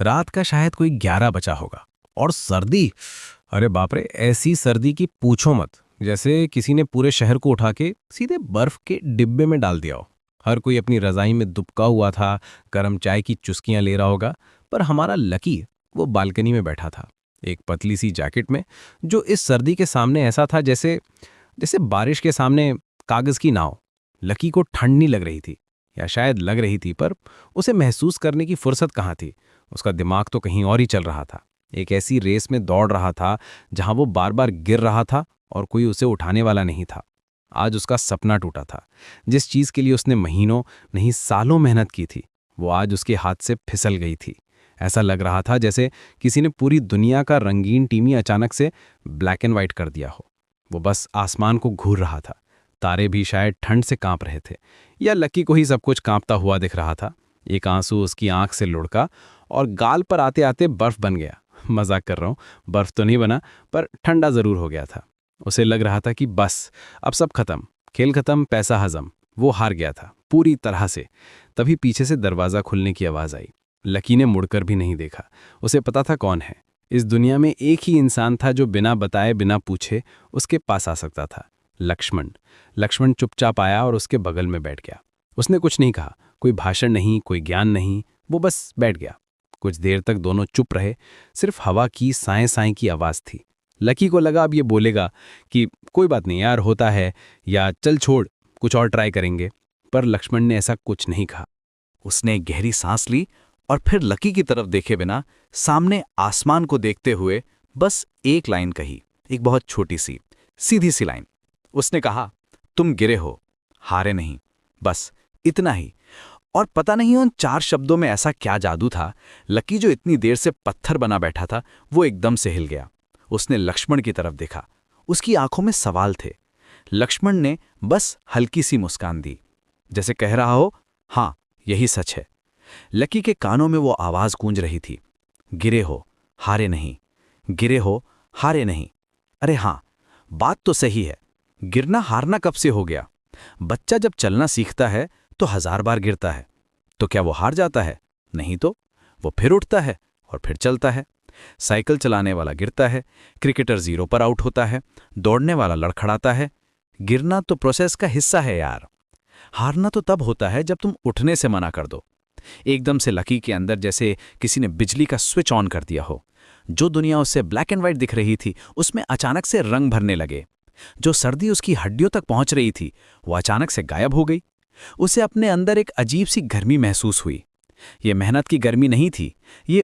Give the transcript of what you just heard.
रात का शायद कोई 11 बचा होगा। और सर्दी, अरे बाप रे, ऐसी सर्दी की पूछो मत, जैसे किसी ने पूरे शहर को उठा के सीधे बर्फ के डिब्बे में डाल दिया हो। हर कोई अपनी रजाई में दुबका हुआ था, गर्म चाय की चुस्कियां ले रहा होगा। पर हमारा लकी, वो बालकनी में बैठा था, एक पतली सी जैकेट में, जो इस सर्दी के सामने ऐसा था जैसे जैसे बारिश के सामने कागज की नाव। लकी को ठंड नहीं लग रही थी, या शायद लग रही थी, पर उसे महसूस करने की फुर्सत कहाँ थी। उसका दिमाग तो कहीं और ही चल रहा था, एक ऐसी रेस में दौड़ रहा था जहां वो बार बार गिर रहा था और कोई उसे उठाने वाला नहीं था। आज उसका सपना टूटा था। जिस चीज के लिए उसने महीनों नहीं सालों मेहनत की थी, वो आज उसके हाथ से फिसल गई थी। ऐसा लग रहा था जैसे किसी ने पूरी दुनिया का रंगीन टीवी अचानक से ब्लैक एंड व्हाइट कर दिया हो। वो बस आसमान को घूर रहा था। तारे भी शायद ठंड से कांप रहे थे, या लकी को ही सब कुछ कांपता हुआ दिख रहा था। एक आंसू उसकी आंख से लुढ़का और गाल पर आते आते बर्फ बन गया। मजाक कर रहा हूं, बर्फ तो नहीं बना, पर ठंडा जरूर हो गया था। उसे लग रहा था कि बस अब सब खत्म, खेल खत्म, पैसा हजम। वो हार गया था पूरी तरह से। तभी पीछे से दरवाजा खुलने की आवाज आई। लकी ने मुड़कर भी नहीं देखा। उसे पता था कौन है। इस दुनिया में एक ही इंसान था जो बिना बताए, बिना पूछे उसके पास आ सकता था, लक्ष्मण। लक्ष्मण चुपचाप आया और उसके बगल में बैठ गया। उसने कुछ नहीं कहा, कोई भाषण नहीं, कोई ज्ञान नहीं, वो बस बैठ गया। कुछ देर तक दोनों चुप रहे, सिर्फ हवा की साएं साएं की आवाज थी। लकी को लगा अब ये बोलेगा कि कोई बात नहीं यार, होता है, या चल छोड़, कुछ और ट्राई करेंगे। पर लक्ष्मण ने ऐसा कुछ नहीं कहा। उसने एक गहरी सांस ली और फिर लकी की तरफ देखे बिना सामने आसमान को देखते हुए बस एक लाइन कही, एक बहुत छोटी सी, सीधी सी लाइन। उसने कहा, तुम गिरे हो, हारे नहीं। बस इतना ही। और पता नहीं उन 4 शब्दों में ऐसा क्या जादू था, लकी जो इतनी देर से पत्थर बना बैठा था वो एकदम से हिल गया। उसने लक्ष्मण की तरफ देखा। उसकी आंखों में सवाल थे। लक्ष्मण ने बस हल्की सी मुस्कान दी, जैसे कह रहा हो, हाँ यही सच है। लकी के कानों में वो आवाज गूंज रही थी, गिरे हो, हारे नहीं, गिरे हो, हारे नहीं। अरे हाँ, बात तो सही है। गिरना हारना कब से हो गया? बच्चा जब चलना सीखता है तो 1000 बार गिरता है, तो क्या वो हार जाता है? नहीं तो वो फिर उठता है और फिर चलता है। साइकिल चलाने वाला गिरता है, क्रिकेटर 0 पर आउट होता है, दौड़ने वाला लड़खड़ाता है। गिरना तो प्रोसेस का हिस्सा है यार। हारना तो तब होता है जब तुम उठने से मना कर दो। एकदम से लकी के अंदर जैसे किसी ने बिजली का स्विच ऑन कर दिया हो। जो दुनिया उससे ब्लैक एंड व्हाइट दिख रही थी उसमें अचानक से रंग भरने लगे। जो सर्दी उसकी हड्डियों तक पहुंच रही थी वो अचानक से गायब हो गई। उसे अपने अंदर एक अजीब सी गर्मी महसूस हुई। ये मेहनत की गर्मी नहीं थी, ये